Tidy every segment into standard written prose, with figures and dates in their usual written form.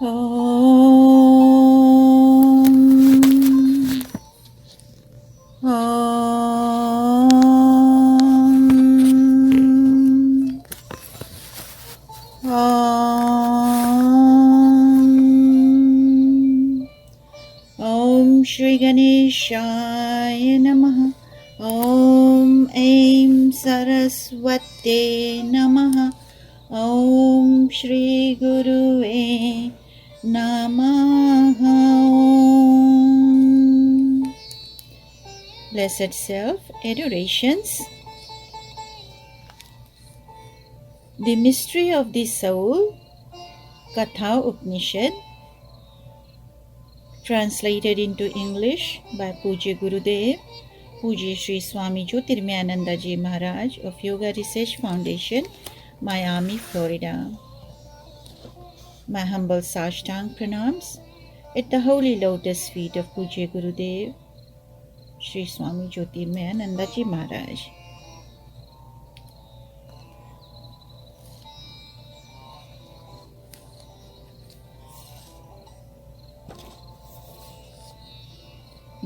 Om. Om. Om. Om Shri Ganeshaya Namaha. Om Aim Saraswate Namaha. Om Shri Gurue Namaha. Om. Blessed Self, Adorations. The Mystery of the Soul, Katha Upanishad, translated into English by Pujya Gurudev, Pujya Sri Swami Jyotirmayananda Ji Maharaj of Yoga Research Foundation, Miami, Florida. My humble Sashtang pranams at the holy lotus feet of Pujya Gurudev, Sri Swami Jyotirmayananda Ji Maharaj.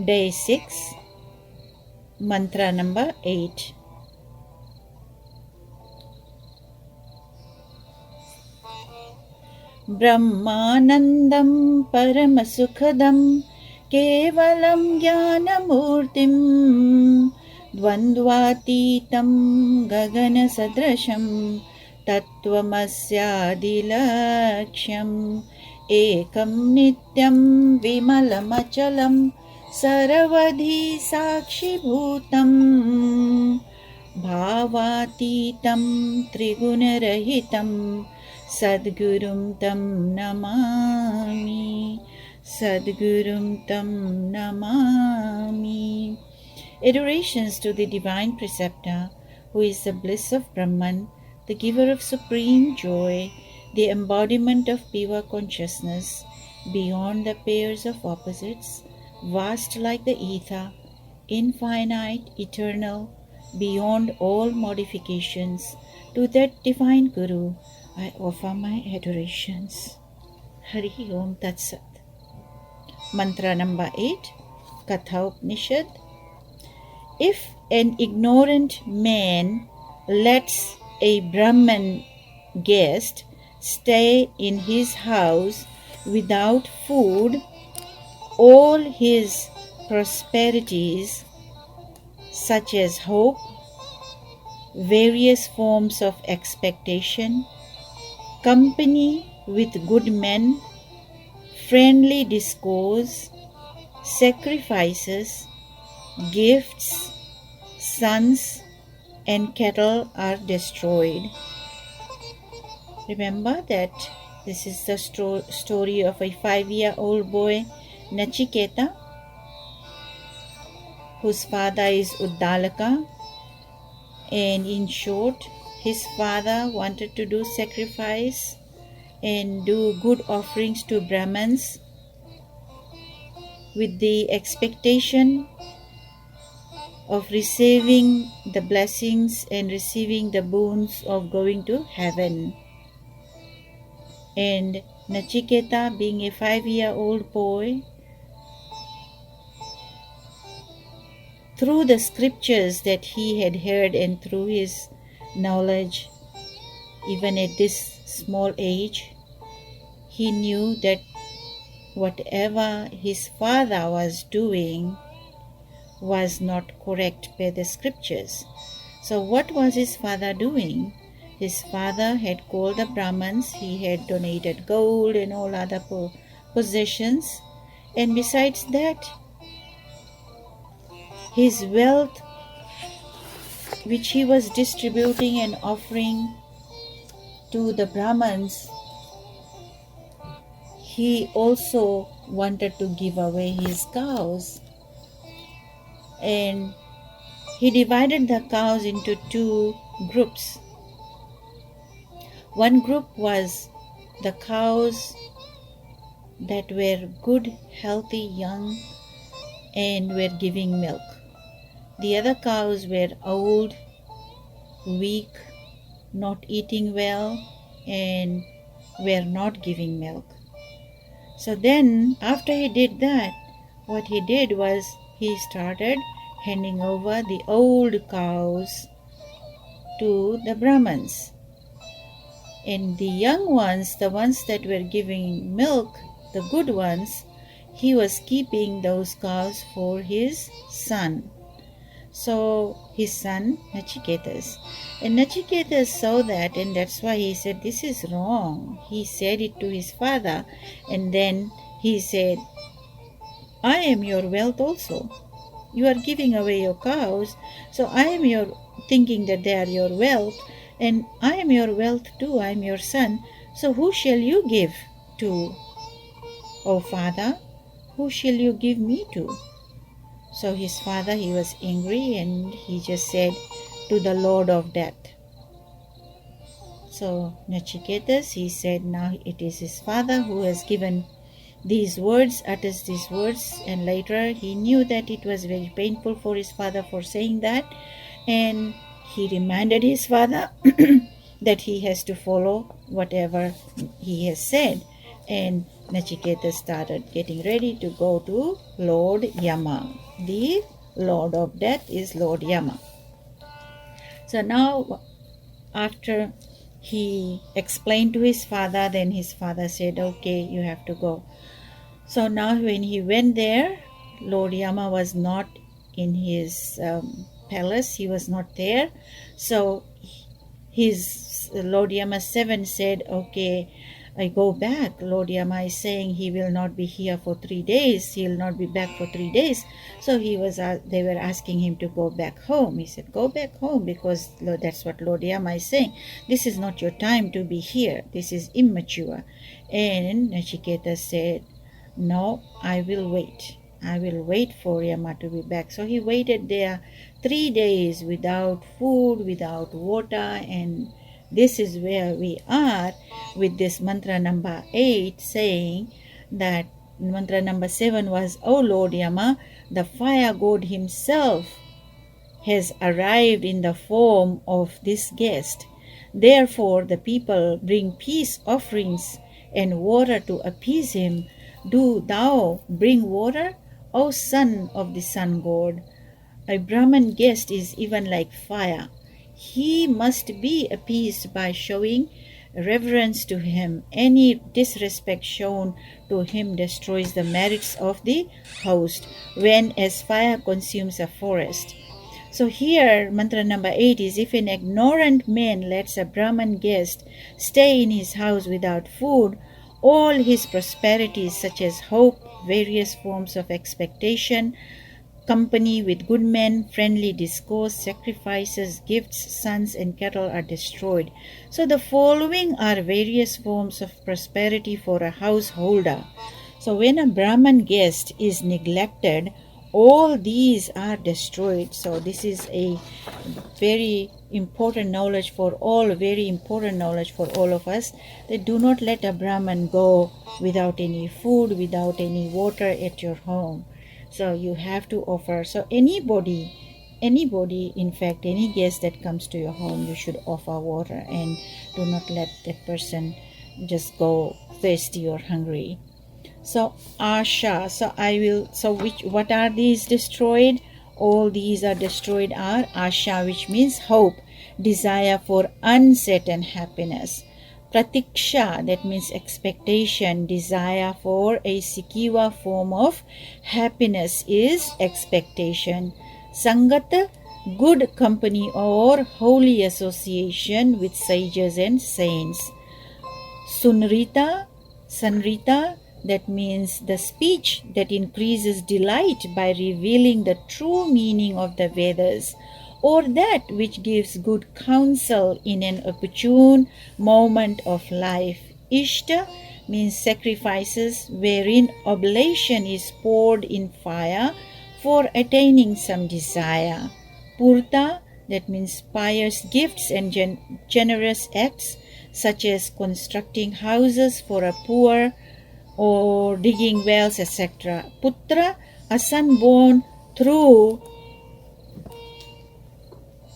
Day 6, Mantra number 8. Brahmanandam Paramasukhadam Kevalam Jnanamurtim Dvandvatitam Gagana Sadrasham Tattvamasyaadilaksham Ekam Nityam Vimalamachalam Saravadhi Sakshi Bhutam Bhavatitam Trigunarahitam Sadgurum Tam Namami. Sadgurum Tam Namami. Adorations to the Divine Preceptor, who is the bliss of Brahman, the giver of supreme joy, the embodiment of pure consciousness, beyond the pairs of opposites, vast like the ether, infinite, eternal, beyond all modifications. To that divine Guru, I offer my adorations. Hari Om Tat Sat. Mantra number 8, Katha Upanishad. If an ignorant man lets a Brahman guest stay in his house without food, all his prosperities, such as hope, various forms of expectation, company with good men, friendly discourse, sacrifices, gifts, sons, and cattle are destroyed. Remember that this is the story of a 5-year-old boy, Nachiketa, whose father is Uddalaka, and in short, his father wanted to do sacrifice and do good offerings to Brahmins with the expectation of receiving the blessings and receiving the boons of going to heaven. And Nachiketa, being a 5-year-old boy, through the scriptures that he had heard and through his knowledge, even at this small age, he knew that whatever his father was doing was not correct by the scriptures. So what was his father doing? His father had called the Brahmins, he had donated gold and all other possessions, and besides that, his wealth which he was distributing and offering to the Brahmins, he also wanted to give away his cows. And he divided the cows into 2 groups. One group was the cows that were good, healthy, young, and were giving milk. The other cows were old, weak, not eating well, and were not giving milk. So then, after he did that, what he did was he started handing over the old cows to the Brahmins. And the young ones, the ones that were giving milk, the good ones, he was keeping those cows for his son. So his son Nachiketas. And Nachiketas saw that, and that's why he said, "This is wrong." He said it to his father, and then he said, "I am your wealth also. You are giving away your cows, so I am your thinking that they are your wealth, and I am your wealth too. I am your son. So who shall you give to, O father? Who shall you give me to?" So his father, he was angry, and he just said, "To the Lord of Death." So Nachiketas, he said, now it is his father who has given these words, utters these words, and later he knew that it was very painful for his father for saying that, and he reminded his father that he has to follow whatever he has said. And Nachiketa started getting ready to go to Lord Yama. The Lord of Death is Lord Yama. So now, after he explained to his father, then his father said, "Okay, you have to go." So now when he went there, Lord Yama was not in his palace. He was not there. So his Lord Yama 7 said, "Okay, I go back." Lord Yama is saying he will not be here for 3 days. He will not be back for 3 days. So they were asking him to go back home. He said, "Go back home," because that's what Lord Yama is saying. "This is not your time to be here. This is immature." And Nachiketa said, "No, I will wait. I will wait for Yama to be back." So he waited there 3 days without food, without water, and this is where we are with this mantra number 8 saying that mantra number 7 was, "O Lord Yama, the fire god himself has arrived in the form of this guest. Therefore the people bring peace offerings and water to appease him. Do thou bring water, O son of the sun god. A Brahman guest is even like fire. He must be appeased by showing reverence to him. Any disrespect shown to him destroys the merits of the host, when as fire consumes a forest." So here, mantra number 8 is, if an ignorant man lets a Brahman guest stay in his house without food, all his prosperities such as hope, various forms of expectation, company with good men, friendly discourse, sacrifices, gifts, sons, and cattle are destroyed. So the following are various forms of prosperity for a householder. So when a Brahman guest is neglected, all these are destroyed. So this is a very important knowledge for all, very important knowledge for all of us, that do not let a Brahman go without any food, without any water at your home. So you have to offer. So anybody, in fact, any guest that comes to your home, you should offer water, and do not let that person just go thirsty or hungry. So asha, what are these destroyed? All these are destroyed are asha, which means hope, desire for uncertain happiness. Pratiksha, that means expectation, desire for a secure form of happiness is expectation. Sangata, good company or holy association with sages and saints. Sanrita, that means the speech that increases delight by revealing the true meaning of the Vedas, or that which gives good counsel in an opportune moment of life. Ishta means sacrifices wherein oblation is poured in fire for attaining some desire. Purta, that means pious gifts and generous acts, such as constructing houses for a poor or digging wells, etc. Putra, a son born through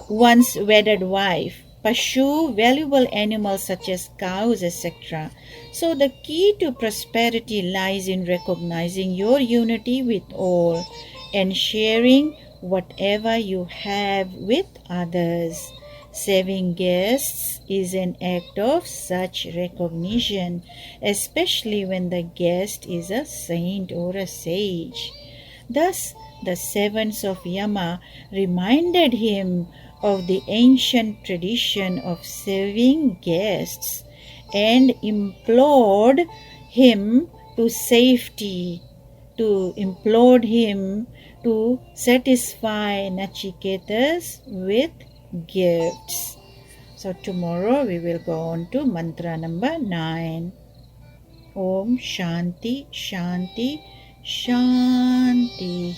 one's wedded wife. pursue valuable animals such as cows, etc. So, the key to prosperity lies in recognizing your unity with all and sharing whatever you have with others. Serving guests is an act of such recognition, especially when the guest is a saint or a sage. Thus, the servants of Yama reminded him of the ancient tradition of serving guests and implored him to safety, implored him to satisfy Nachiketas with gifts. So tomorrow we will go on to mantra number 9. Om Shanti Shanti Shanti.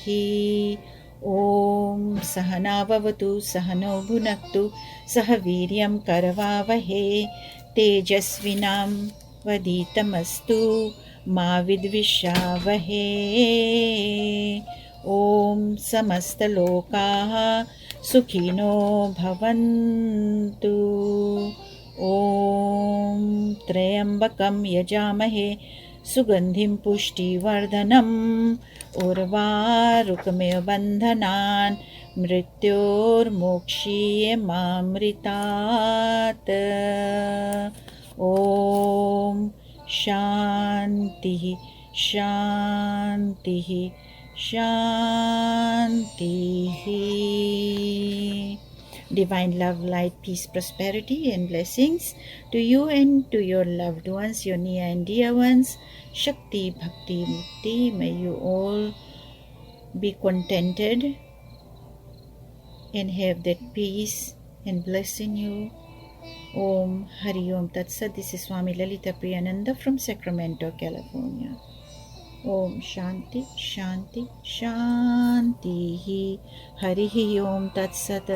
Om Sahanavavatu Sahano Bhunaktu Sahaviryam Karavavahe Tejasvinam Vaditamastu Ma Vidvishavahe. Om Samastalokaha Sukhino Bhavantu. Om Trayambakam Yajamahe Sugandhim Pushtivardanam Urvarukamev Bandhanan Mrityor Mokshiyamamritat. Om Shanti Shanti Shanti. Divine love, light, peace, prosperity, and blessings to you and to your loved ones, your near and dear ones. Shakti, Bhakti, Mukti. May you all be contented and have that peace and blessing you. Om Hari Om Tat Sat. This is Swami Lalita Priyananda from Sacramento, California. Om Shanti Shanti Shanti. Hari Om Tat Sat.